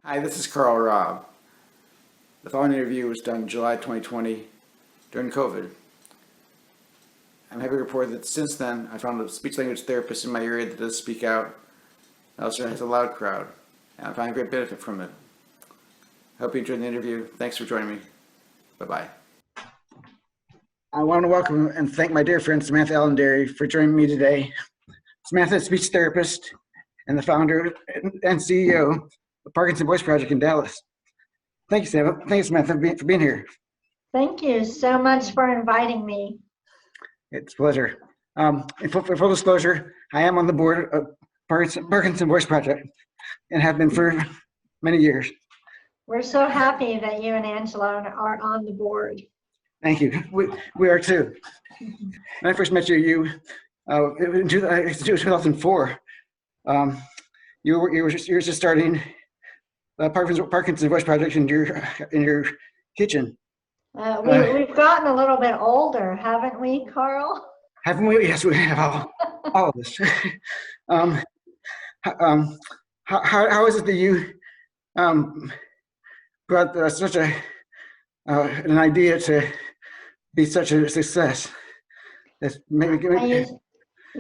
Hi, this is Karl Robb. The following interview was done in July 2020 during COVID. I'm happy to report that since then, I found a speech-language therapist in my area that does speak out. It also has a loud crowd, and I find great benefit from it. I hope you enjoyed the interview. Thanks for joining me. Bye-bye. I want to welcome and thank my dear friend Samantha Elandary for joining me today. Samantha is a speech therapist and the founder and CEO of the Parkinson Voice Project in Dallas. Thank you, Sam. Thank you, Samantha, for being here. Thank you so much for inviting me. It's a pleasure. For full disclosure, I am on the board of Parkinson Voice Project and have been for many years. We're so happy that you and Angela are on the board. Thank you. We are too. When I first met you, in 2004, you were just starting Parkinson Voice Project in your kitchen. We've gotten a little bit older, haven't we, Karl? Haven't we? Yes, we have all of this. How is it that you brought such an idea to be such a success? That's maybe.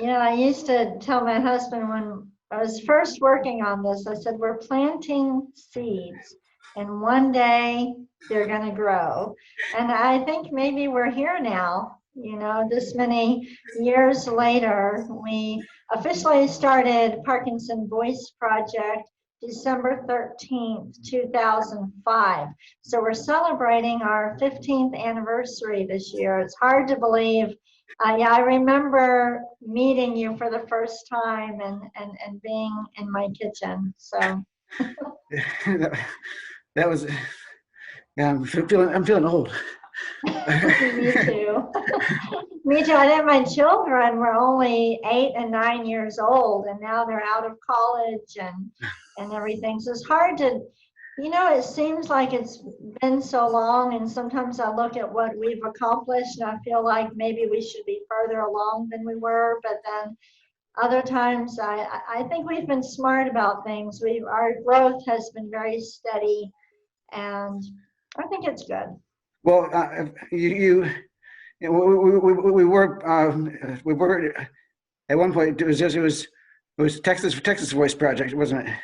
I used to tell my husband when I was first working on this, I said, we're planting seeds and one day they're going to grow. And I think maybe we're here now, this many years later. We officially started Parkinson Voice Project December 13th, 2005. So we're celebrating our 15th anniversary this year. It's hard to believe. I remember meeting you for the first time and being in my kitchen. So that was, yeah, I'm feeling old. Me too. Me too. I think my children were only 8 and 9 years old, and now they're out of college and everything. So it's hard to, it seems like it's been so long, and sometimes I look at what we've accomplished and I feel like maybe we should be further along than we were, but then other times I think we've been smart about things. Our growth has been very steady, and I think it's good. Well, we were at one point. It was Texas Voice Project, wasn't it?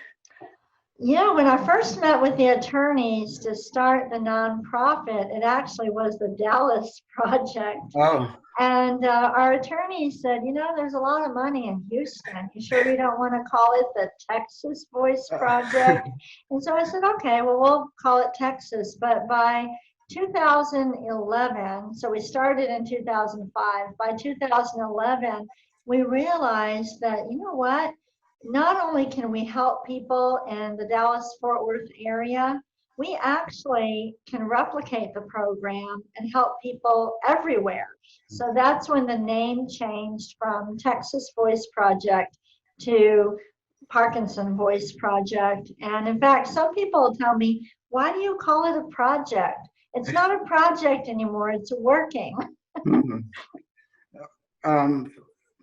Yeah, when I first met with the attorneys to start the nonprofit, it actually was the Dallas project. Oh. And our attorney said, there's a lot of money in Houston. You sure we don't want to call it the Texas Voice Project? And so I said, okay, well, we'll call it Texas. But by 2011, so we started in 2005, by 2011, we realized that, not only can we help people in the Dallas-Fort Worth area, we actually can replicate the program and help people everywhere. So that's when the name changed from Texas Voice Project to Parkinson Voice Project. And in fact, some people tell me, why do you call it a project? It's not a project anymore, it's working.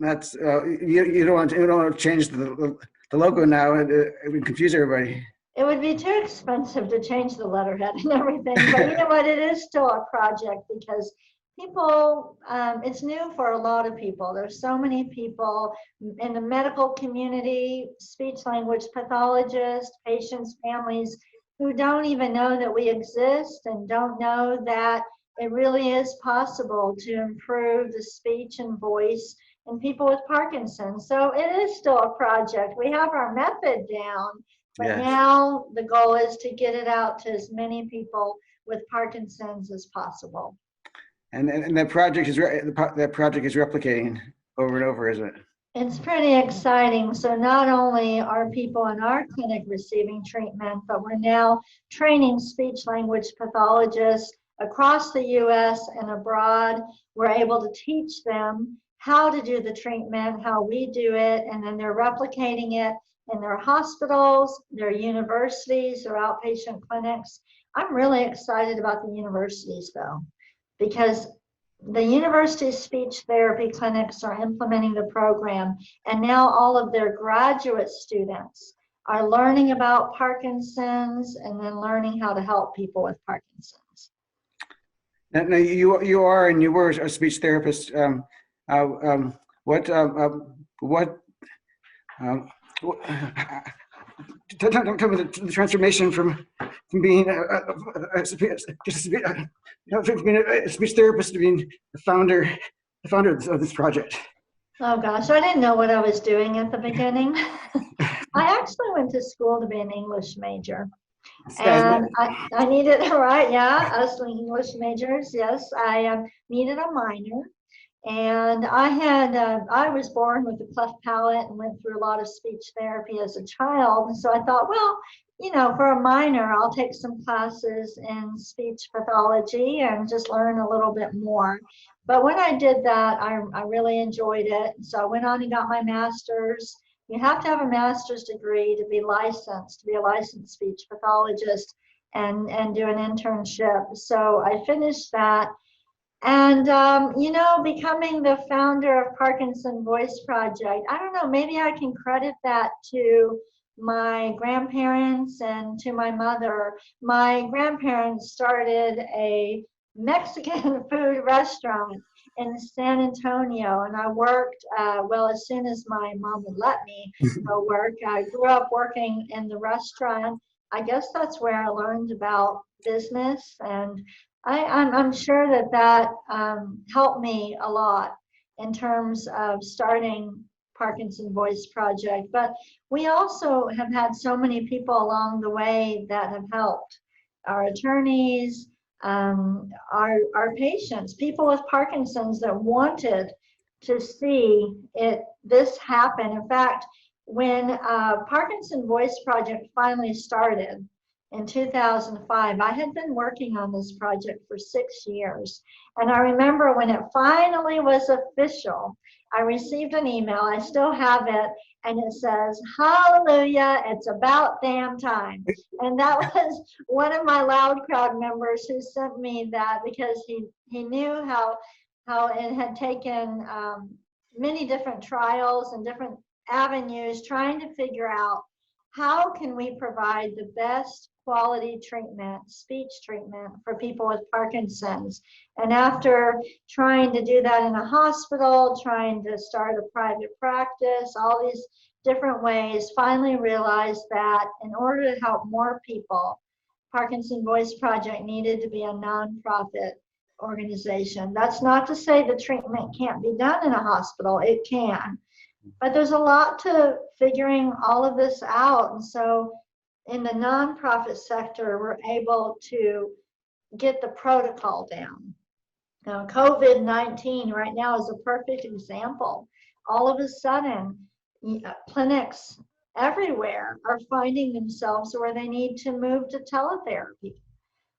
That's you don't want to change the logo now. It would confuse everybody. It would be too expensive to change the letterhead and everything, but you know what? It is still a project because people. It's new for a lot of people. There's so many people in the medical community, speech-language pathologists, patients, families who don't even know that we exist and don't know that it really is possible to improve the speech and voice in people with Parkinson's. So it is still a project. We have our method down, but yes, now the goal is to get it out to as many people with Parkinson's as possible. And that project is replicating over and over, isn't it? It's pretty exciting. So not only are people in our clinic receiving treatment, but we're now training speech-language pathologists across the US and abroad. We're able to teach them how to do the treatment, how we do it, and then they're replicating it in their hospitals, their universities, their outpatient clinics. I'm really excited about the universities though, because the university speech therapy clinics are implementing the program, and now all of their graduate students are learning about Parkinson's and then learning how to help people with Parkinson's. Now you are and you were a speech therapist. What tell me the transformation from being a speech therapist to being the founder of this project. Oh gosh, I didn't know what I was doing at the beginning. I actually went to school to be an English major. And I needed, right, yeah, us English majors, yes, I needed a minor. And I was born with a cleft palate and went through a lot of speech therapy as a child. And so I thought, well, for a minor, I'll take some classes in speech pathology and just learn a little bit more. But when I did that, I really enjoyed it. So I went on and got my master's. You have to have a master's degree to be licensed, to be a licensed speech pathologist and do an internship. So I finished that. And, becoming the founder of Parkinson Voice Project, I don't know, maybe I can credit that to my grandparents and to my mother. My grandparents started a Mexican food restaurant in San Antonio, and I worked, as soon as my mom would let me go work. I grew up working in the restaurant. I guess that's where I learned about business, and I'm sure that helped me a lot in terms of starting Parkinson Voice Project. But we also have had so many people along the way that have helped. Our attorneys, our patients, people with Parkinson's that wanted to see this happen. In fact, when Parkinson Voice Project finally started, in 2005, I had been working on this project for 6 years. And I remember when it finally was official, I received an email, I still have it, and it says, "Hallelujah, it's about damn time." And that was one of my Loud Crowd members who sent me that because he knew how it had taken many different trials and different avenues trying to figure out how can we provide the best quality treatment, speech treatment for people with Parkinson's. And after trying to do that in a hospital, trying to start a private practice, all these different ways, finally realized that in order to help more people, Parkinson Voice Project needed to be a nonprofit organization. That's not to say the treatment can't be done in a hospital, it can. But there's a lot to figuring all of this out. And so in the nonprofit sector, we're able to get the protocol down. Now, COVID-19 right now is a perfect example. All of a sudden, clinics everywhere are finding themselves where they need to move to teletherapy.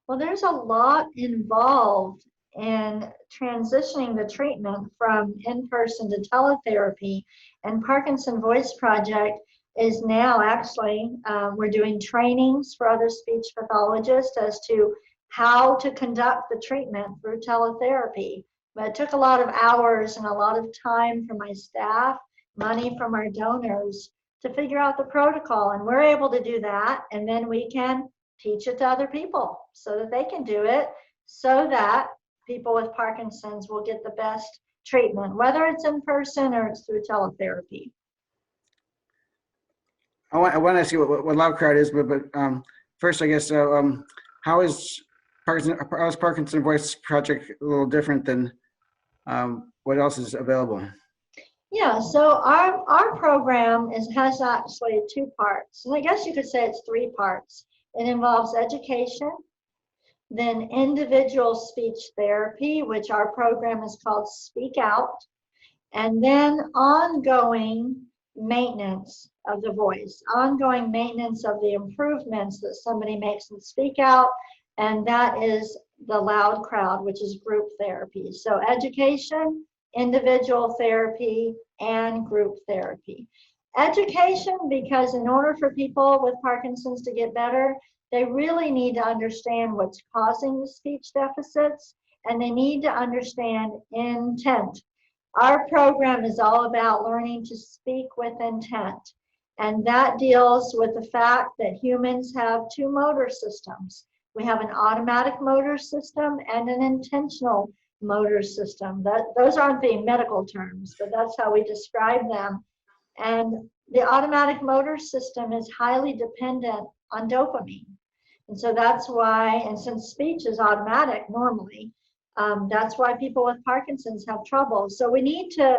Well, there's a lot involved in transitioning the treatment from in-person to teletherapy. And Parkinson Voice Project is now actually, we're doing trainings for other speech pathologists as to how to conduct the treatment through teletherapy. But it took a lot of hours and a lot of time from my staff, money from our donors to figure out the protocol. And we're able to do that. And then we can teach it to other people so that they can do it, so that people with Parkinson's will get the best treatment, whether it's in person or it's through teletherapy. I want to ask you what Loud Crowd is, but first, I guess, how is Parkinson Voice Project a little different than what else is available? Yeah, so our program has actually 2 parts, and I guess you could say it's 3 parts. It involves education, then individual speech therapy, which our program is called Speak Out, and then ongoing maintenance of the voice, ongoing maintenance of the improvements that somebody makes in Speak Out, and that is the Loud Crowd, which is group therapy. So education, individual therapy, and group therapy. Education, because in order for people with Parkinson's to get better, they really need to understand what's causing the speech deficits, and they need to understand intent. Our program is all about learning to speak with intent. And that deals with the fact that humans have two motor systems. We have an automatic motor system and an intentional motor system. Those aren't the medical terms, but that's how we describe them. And the automatic motor system is highly dependent on dopamine. And so that's why, and since speech is automatic normally, that's why people with Parkinson's have trouble. So we need to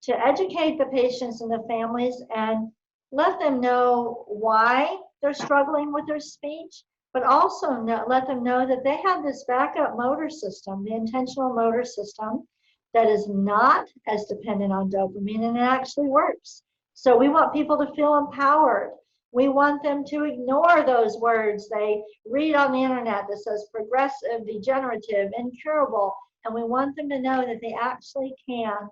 educate the patients and the families and let them know why they're struggling with their speech, but also let them know that they have this backup motor system, the intentional motor system, that is not as dependent on dopamine, and it actually works. So we want people to feel empowered. We want them to ignore those words they read on the internet that says progressive, degenerative, incurable, and we want them to know that they actually can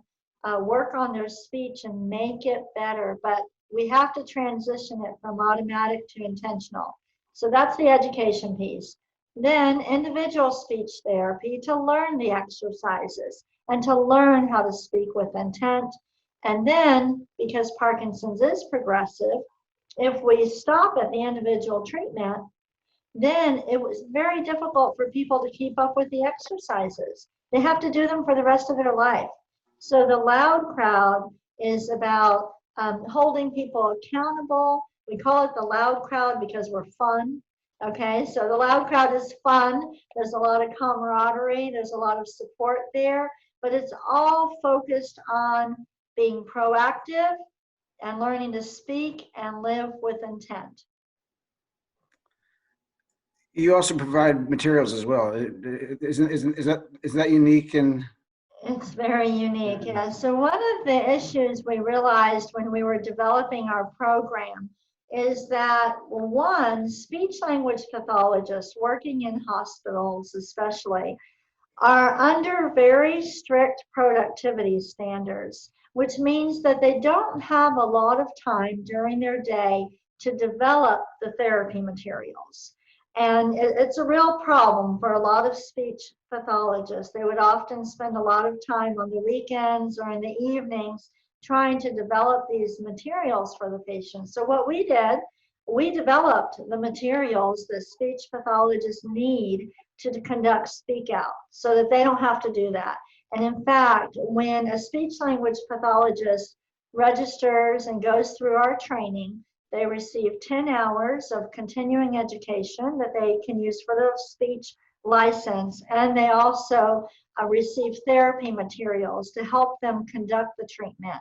work on their speech and make it better. But we have to transition it from automatic to intentional. So that's the education piece. Then individual speech therapy to learn the exercises and to learn how to speak with intent. And then, because Parkinson's is progressive, if we stop at the individual treatment, then it was very difficult for people to keep up with the exercises. They have to do them for the rest of their life. So the loud crowd is about holding people accountable. We call it the loud crowd because we're fun. Okay, so the loud crowd is fun. There's a lot of camaraderie. There's a lot of support there, but it's all focused on being proactive and learning to speak and live with intent. You also provide materials as well. Is that unique? And it's very unique. Yeah. So one of the issues we realized when we were developing our program is that, one, speech-language pathologists working in hospitals especially are under very strict productivity standards, which means that they don't have a lot of time during their day to develop the therapy materials. And it's a real problem for a lot of speech pathologists. They would often spend a lot of time on the weekends or in the evenings trying to develop these materials for the patients. So what we did, we developed the materials that speech pathologists need to conduct speak out so that they don't have to do that. And in fact, when a speech-language pathologist registers and goes through our training, they receive 10 hours of continuing education that they can use for their speech license. And they also receive therapy materials to help them conduct the treatment.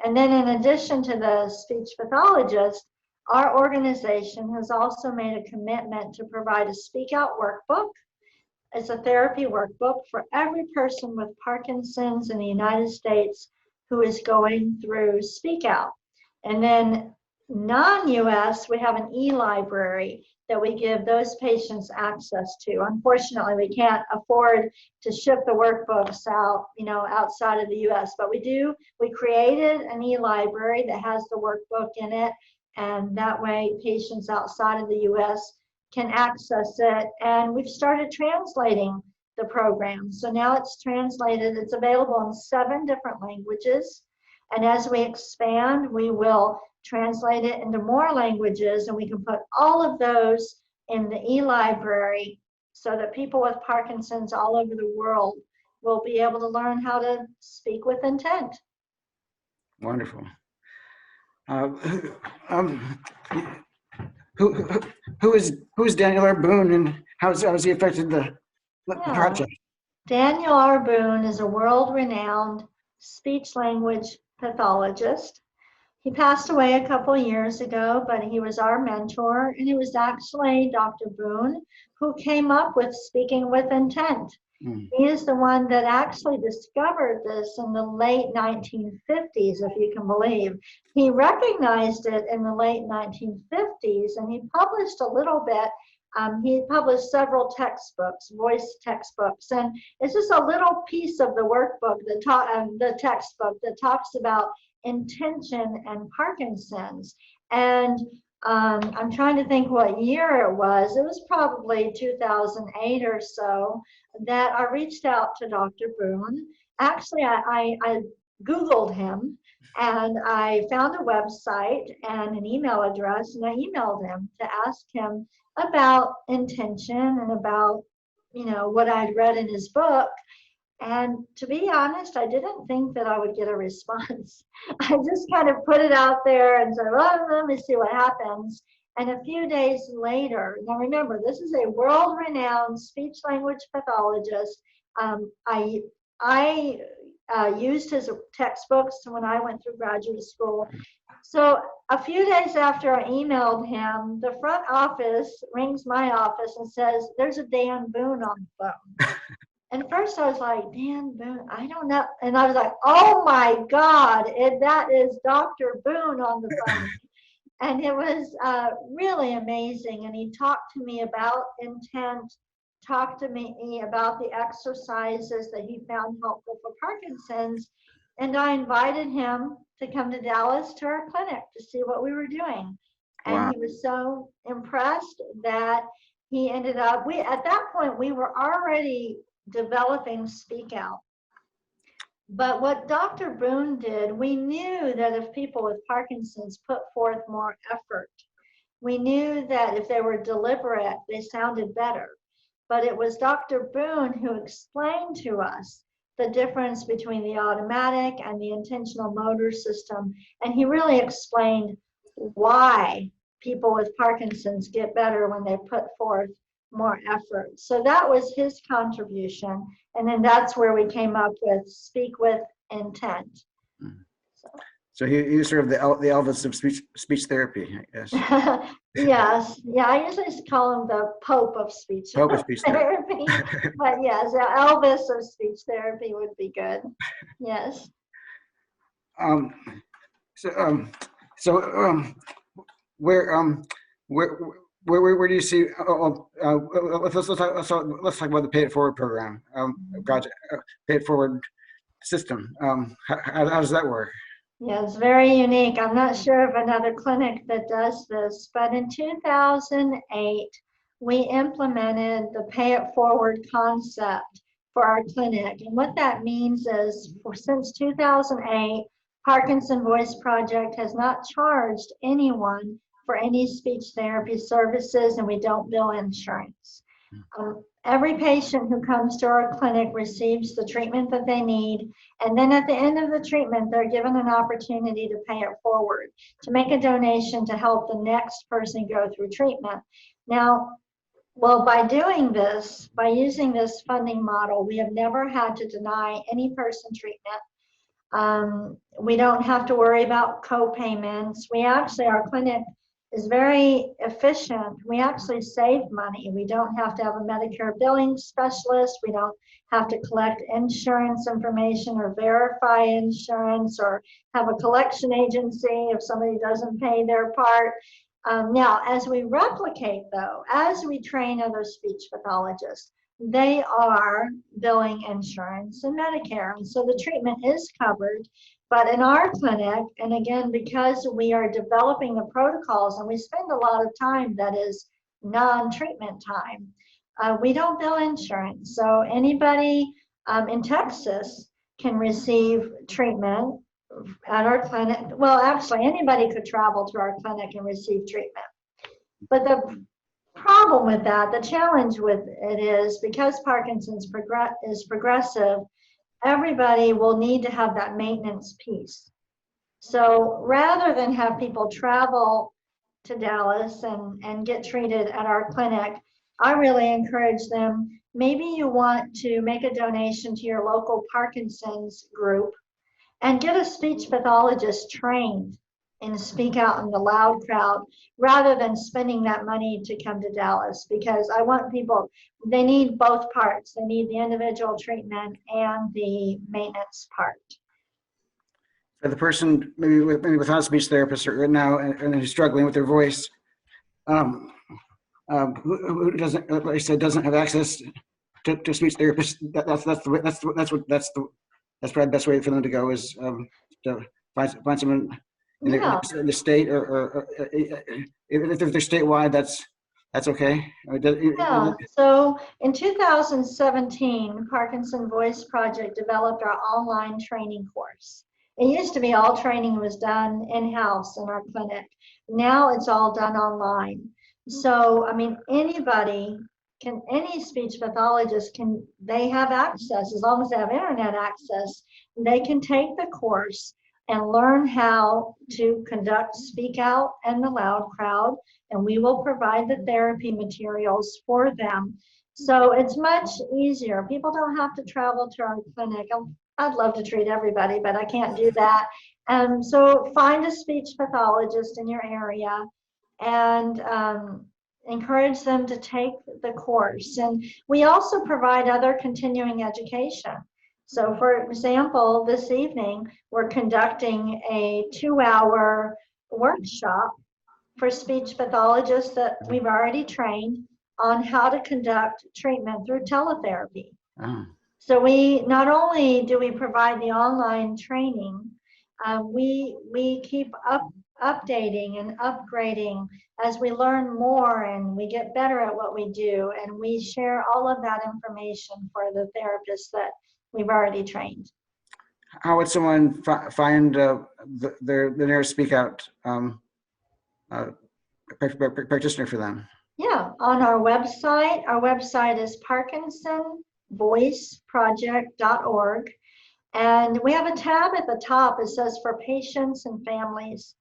And then in addition to the speech pathologist, our organization has also made a commitment to provide a speak out workbook. It's a therapy workbook for every person with Parkinson's in the United States who is going through speak out. And then non-US, we have an e-library that we give those patients access to. Unfortunately, we can't afford to ship the workbooks out, outside of the US, but we created an e-library that has the workbook in it, and that way patients outside of the US can access it. And we've started translating the program. So now it's translated, it's available in 7 different languages. And as we expand, we will translate it into more languages, and we can put all of those in the e-library so that people with Parkinson's all over the world will be able to learn how to speak with intent. Wonderful. Who is Daniel R. Boone, and how has he affected the project? Daniel R. Boone is a world-renowned speech-language pathologist. He passed away a couple years ago, but he was our mentor, and it was actually Dr. Boone who came up with speaking with intent. He is the one that actually discovered this in the late 1950s, if you can believe. He recognized it in the late 1950s, and he published a little bit. He published several textbooks, voice textbooks, and it's just a little piece of the workbook, the textbook that talks about intention and Parkinson's. And I'm trying to think what year it was. It was probably 2008 or so that I reached out to Dr. Boone. Actually, I Googled him And I found a website and an email address, and I emailed him to ask him about intention and about, what I'd read in his book. And to be honest, I didn't think that I would get a response. I just kind of put it out there and said, well, let me see what happens. And a few days later, now remember, this is a world-renowned speech-language pathologist. I used his textbooks when I went through graduate school. So a few days after I emailed him, the front office rings my office and says, there's a Dan Boone on the phone. And first I was like, Dan Boone, I don't know. And I was like, oh my God, that is Dr. Boone on the phone. And it was really amazing. And he talked to me about intent, talked to me about the exercises that he found helpful for Parkinson's. And I invited him to come to Dallas to our clinic to see what we were doing. And Wow. he was so impressed that he ended up, at that point, we were already developing Speak Out. But what Dr. Boone did, we knew that if people with Parkinson's put forth more effort, we knew that if they were deliberate, they sounded better. But it was Dr. Boone who explained to us the difference between the automatic and the intentional motor system. And he really explained why people with Parkinson's get better when they put forth more effort. So that was his contribution. And then that's where we came up with Speak with Intent. So he's sort of the Elvis of speech therapy, I guess. Yes. Yeah, I usually call him the Pope of speech Pope of speech therapy. But yes, Elvis of speech therapy would be good. Yes. Where do you see? Let's talk about the Pay It Forward program, project, Pay It Forward system. How does that work? Yeah, it's very unique. I'm not sure of another clinic that does this, but in 2008, we implemented the Pay It Forward concept for our clinic. And what that means is, since 2008, Parkinson Voice Project has not charged anyone for any speech therapy services, and we don't bill insurance. Every patient who comes to our clinic receives the treatment that they need, and then at the end of the treatment, they're given an opportunity to pay it forward, to make a donation to help the next person go through treatment. Now, well, by doing this, by using this funding model, we have never had to deny any person treatment. We don't have to worry about co-payments. Our clinic is very efficient. We actually save money. We don't have to have a Medicare billing specialist. We don't have to collect insurance information or verify insurance or have a collection agency if somebody doesn't pay their part. Now, as we replicate though, as we train other speech pathologists, they are billing insurance and Medicare. And so the treatment is covered. But in our clinic, and again, because we are developing the protocols and we spend a lot of time that is non-treatment time, we don't bill insurance. So anybody in Texas can receive treatment at our clinic. Well, actually, anybody could travel to our clinic and receive treatment. But the problem with that, the challenge with it is, because Parkinson's is progressive, everybody will need to have that maintenance piece. So rather than have people travel to Dallas and get treated at our clinic, I really encourage them, maybe you want to make a donation to your local Parkinson's group and get a speech pathologist trained and speak out in the loud crowd rather than spending that money to come to Dallas, because I want people, they need both parts. They need the individual treatment and the maintenance part. For the person maybe without a speech therapist right now and who's struggling with their voice, who doesn't, like I said, doesn't have access to speech therapists, that's probably the best way for them to go, is to find someone in the state, or if they're statewide, that's okay. Yeah. So in 2017, Parkinson Voice Project developed our online training course. It used to be all training was done in-house in our clinic. Now it's all done online. So, I mean, anybody can, any speech pathologist can, they have access, as long as they have internet access, they can take the course and learn how to conduct speak out and the loud crowd, and we will provide the therapy materials for them. So it's much easier. People don't have to travel to our clinic. I'd love to treat everybody, but I can't do that. So find a speech pathologist in your area and encourage them to take the course. And we also provide other continuing education. So for example, this evening, we're conducting a 2-hour workshop for speech pathologists that we've already trained on how to conduct treatment through teletherapy. Oh. So we not only do we provide the online training, we keep updating and upgrading as we learn more and we get better at what we do, and we share all of that information for the therapists that we've already trained. How would someone find the nearest speak out practitioner for them? Yeah, on our website is parkinsonvoiceproject.org. And we have a tab at the top. It says for patients and families.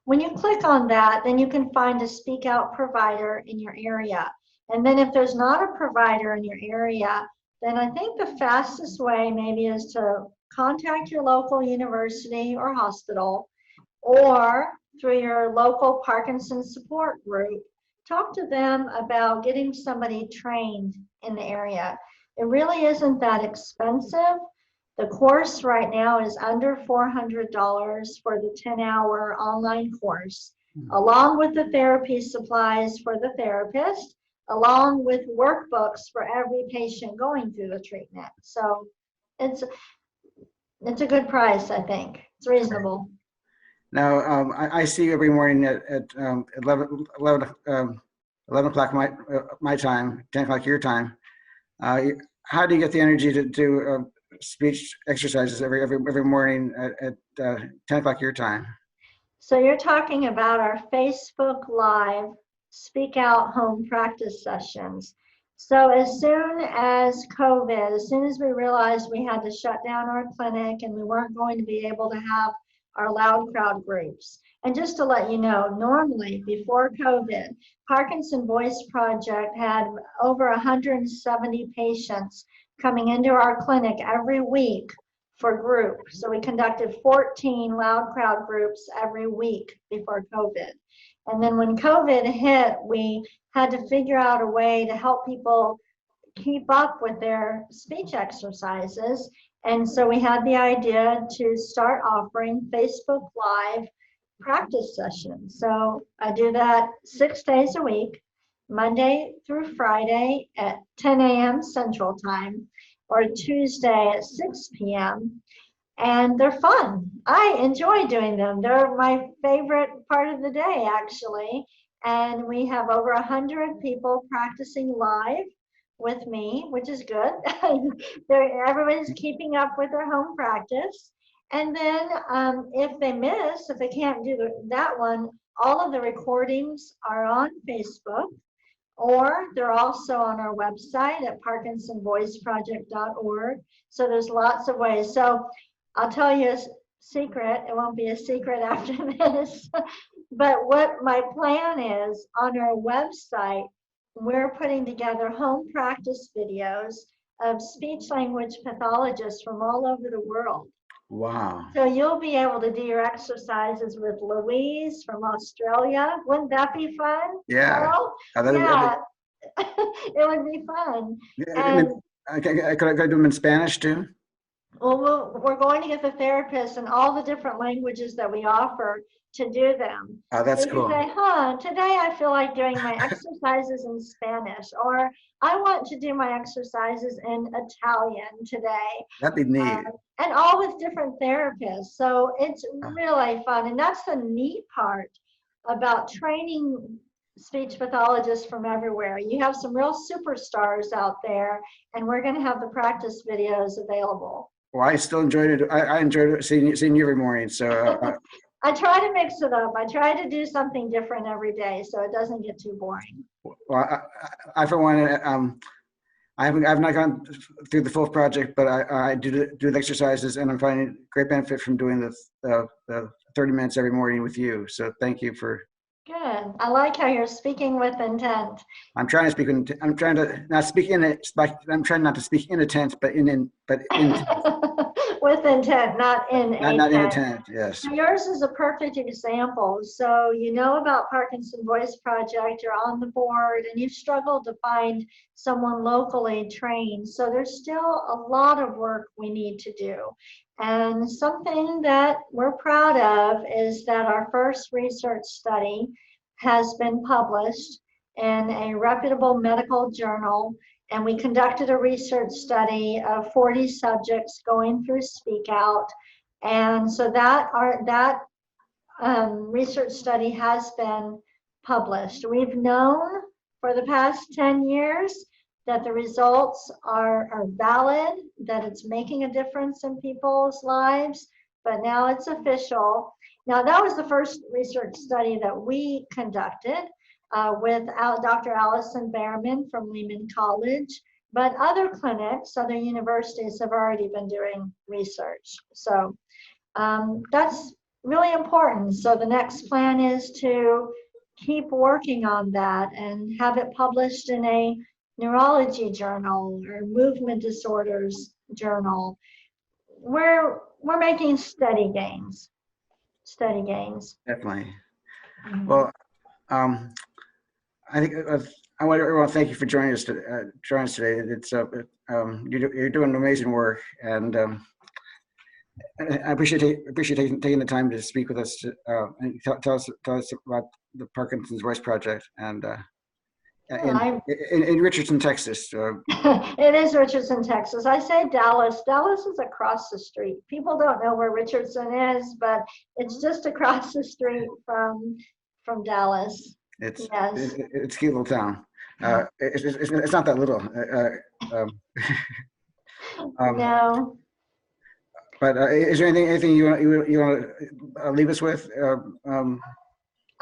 When you click on that, then you can find a speak out provider in your area. And then if there's not a provider in your area, then I think the fastest way maybe is to contact your local university or hospital, or through your local Parkinson support group. Talk to them about getting somebody trained in the area. It really isn't that expensive. The course right now is under $400 for the 10-hour online course, along with the therapy supplies for the therapist, along with workbooks for every patient going through the treatment. So it's a good price, I think. It's reasonable. Now, I see you every morning at 11 o'clock my time, 10 o'clock your time. How do you get the energy to do speech exercises every morning at 10 o'clock your time? So you're talking about our Facebook Live Speak Out Home Practice sessions. So as soon as COVID, as soon as we realized we had to shut down our clinic and we weren't going to be able to have our loud crowd groups. And just to let you know, normally before COVID, Parkinson Voice Project had over 170 patients coming into our clinic every week for group. So we conducted 14 loud crowd groups every week before COVID. And then when COVID hit, we had to figure out a way to help people keep up with their speech exercises. And so we had the idea to start offering Facebook Live practice sessions. So I do that 6 days a week, Monday through Friday at 10 a.m. Central Time, or Tuesday at 6 p.m. And they're fun. I enjoy doing them. They're my favorite part of the day, actually. And we have over 100 people practicing live with me, which is good. Everybody's keeping up with their home practice. And then if they can't do that one, all of the recordings are on Facebook, or they're also on our website at parkinsonvoiceproject.org. So there's lots of ways. So I'll tell you a secret. It won't be a secret after this. But what my plan is, on our website, we're putting together home practice videos of speech-language pathologists from all over the world. Wow. So you'll be able to do your exercises with Louise from Australia. Wouldn't that be fun? Yeah. Karl? Yeah. It would be fun. Yeah, could I do them in Spanish too? Well, we're going to get the therapists in all the different languages that we offer to do them. Oh, that's so cool. You say, today I feel like doing my exercises in Spanish, or I want to do my exercises in Italian today. That'd be neat. And all with different therapists. So it's really fun. And that's the neat part about training speech pathologists from everywhere. You have some real superstars out there, and we're going to have the practice videos available. Well, I still enjoyed it. I enjoyed seeing you every morning. So, I try to mix it up. I try to do something different every day so it doesn't get too boring. well, I for one, I've not gone through the full project, but I do the exercises, and I'm finding great benefit from doing the 30 minutes every morning with you. So thank you for. Good. I like how you're speaking with intent. I'm trying to speak. I'm trying to not speak in it. I'm trying not to speak in intent, but in With intent, not in a not in tent. intent. Yes. Yours is a perfect example. So you know about Parkinson Voice Project, you're on the board, and you've struggled to find someone locally trained. So there's still a lot of work we need to do. And something that we're proud of is that our first research study has been published in a reputable medical journal. And we conducted a research study of 40 subjects going through Speak Out. And so that research study has been published. We've known for the past 10 years that the results are valid, that it's making a difference in people's lives, but now it's official. Now, that was the first research study that we conducted with Dr. Allison Behrman from Lehman College, but other clinics, other universities have already been doing research. So that's really important. So the next plan is to keep working on that and have it published in a neurology journal or movement disorders journal. We're making steady gains. Steady gains. Definitely. Well, I think I want to thank you for joining us today. It's you're doing amazing work, and I appreciate taking the time to speak with us and tell us about the Parkinson's Voice Project and in Richardson, Texas. It is Richardson, Texas. I say Dallas. Dallas is across the street. People don't know where Richardson is, but it's just across the street from Dallas. It's yes. It's a cute little town. It's not that little. No. But is there anything you want to leave us with?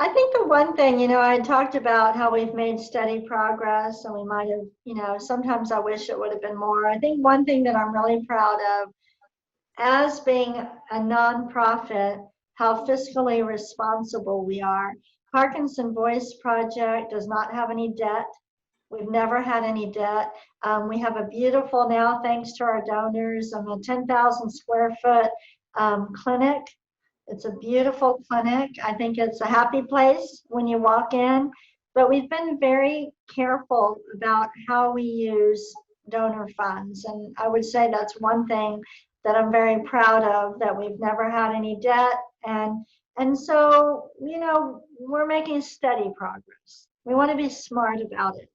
I think the one thing, I talked about how we've made steady progress, and we might have, sometimes I wish it would have been more. I think one thing that I'm really proud of, as being a nonprofit, how fiscally responsible we are. Parkinson Voice Project does not have any debt. We've never had any debt. We have a beautiful now, thanks to our donors, a 10,000 square foot clinic. It's a beautiful clinic. I think it's a happy place when you walk in, but we've been very careful about how we use donor funds. And I would say that's one thing that I'm very proud of, that we've never had any debt. And so, we're making steady progress. We want to be smart about it.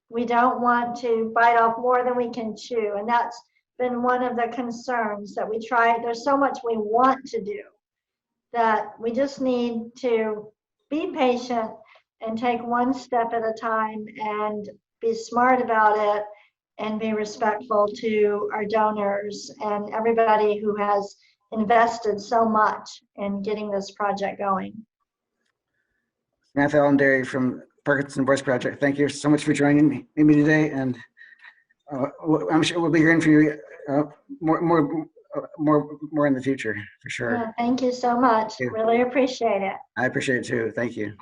We don't want to bite off more than we can chew. And that's been one of the concerns that we try. There's so much we want to do that we just need to be patient and take one step at a time and be smart about it and be respectful to our donors and everybody who has invested so much in getting this project going. Samantha Elandary from Parkinson Voice Project, thank you so much for joining me today, and I'm sure we'll be hearing from you more in the future, for sure. Yeah, thank you so much. Really appreciate it. I appreciate it too. Thank you.